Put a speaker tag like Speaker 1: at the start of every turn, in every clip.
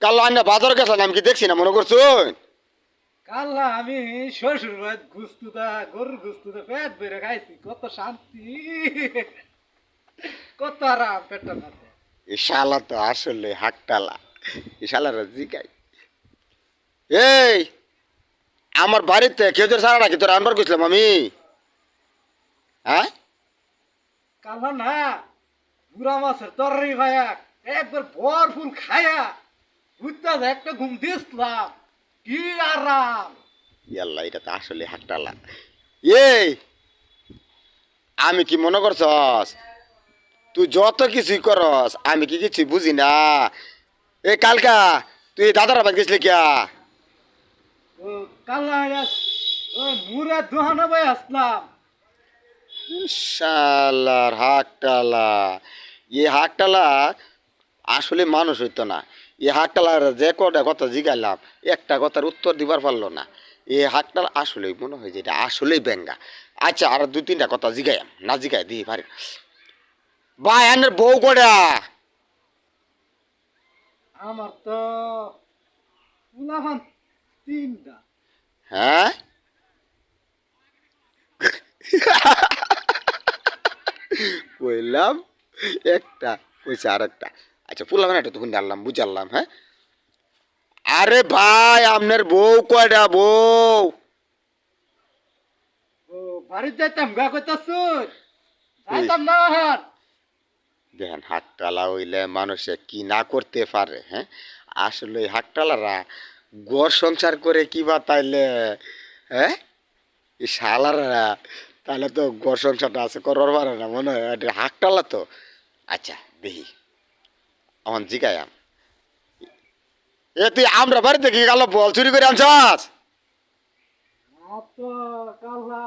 Speaker 1: কাল আন্না বাজার গেছিলাম আমি কি দেখছি না মনে করছুন?
Speaker 2: কাল্লা আমি শ্বশুর বাড়ি গুস্তুদা গরুর গুস্তুদা পেট বেড়ে খাইছি, কত শান্তি, কত আরাম পেটটা মাঝে।
Speaker 1: এ শালা তো আসলে হাকটালা। এ শালার জিগাই এই আমার বাড়িতে খেজুর ছাড়া নাকি তোর আনবার গেছিলাম আমি। হ্যাঁ
Speaker 2: কাল্লা না বুড়া মাছের তরকারি ভাইয়া একবার ভরপুর খায়া বুঝতে একটা ঘুম দিয়েছিলাম, কি আরাম।
Speaker 1: ইয়াল্লা এটা তো আসলে হাকটালা। এই আমি কি মনে করছস তুই যত কিছুই করস আমি কি কিছুই বুঝি না? এই কালকা তুই দাদার বাড়ি গেছিলি কিয়া?
Speaker 2: ও কাল্লা ও মুরা দোহানো ভাই আসলাম।
Speaker 1: শালার হাকটালা। এই হাকটালা আসলে মানুষ হইতো না। এই হাকটালার যে কটা কথা জিগাইলাম একটা কথার উত্তর দিবার পারলো না। এই হাকটালা আসলে মনে হয় যে এটা আসলেই বেঙ্গা। আচ্ছা আর দুই তিনটা কথা জিগাইম না জিগাই দিই পারি। ভাই আনের বউ কটা?
Speaker 2: আমার তো উলাহান তিনটা।
Speaker 1: হ্যাঁ কইলাম একটা, কইছে আর একটা। আচ্ছা পুলাম না এটা তখন জানলাম বুঝারলাম। হ্যাঁ আরে ভাই আপনার বউ কয়টা বউ?
Speaker 2: ও বাড়িতে যাইতাম গা কইতাছুন,
Speaker 1: এই
Speaker 2: যাইতাম না হার।
Speaker 1: দেখেন হাকটালা হইলে মানুষে কি না করতে পারে। হ্যাঁ আসলে এই হাকটালারা গড় সংসার করে কি বা তাইলে? হ্যাঁ এই শালারা তাহলে তো গড় সংসারটা আছে করবার পারে না মনে হয় এটা হাকটালা তো। আচ্ছা দেখি আমার জিগায়াম এ তুই আমরা বাড়িতে কি গেল বল চুরি করে আনছাস?
Speaker 2: আর তো কাল্লা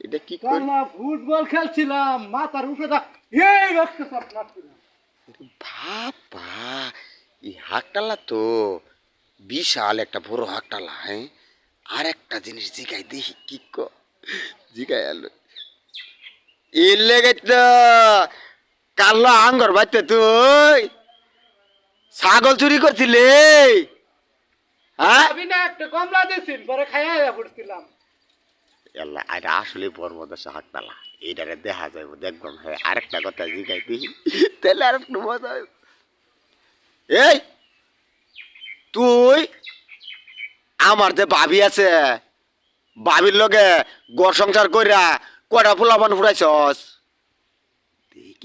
Speaker 1: এটা কি করি
Speaker 2: কাল্লা ফুটবল খেলছিলাম, মাথার উপরে দা এই রক্ত সব লাগছিলাম।
Speaker 1: বাবা এই হাকটালা তো বিশাল একটা বড় হাকটালা। হ্যাঁ আর একটা জিনিস জিগাই দেখি কি জিগাই আলো এর লেগে তো কালো আঙ্গর বাইতে তুই ছাগল চুরি করছিলে? হ্যাঁ
Speaker 2: আমি না একটা কমলা দিয়েছিল পরে খাইয়া পড়ছিলাম।
Speaker 1: আল্লাহ এটা আসলে বর্মদশা হাকতালা এইটারে দেখা যাইব দেখবাম। হ্যাঁ আরেকটা কথা জিগাই দেখি তাহলে আর একটু মজা হইব। এই তুই আমার যে ভাবি আছে ভাবির লগে ঘর সংসার কইরা কয়টা ফুলাবান ফুরাইছস?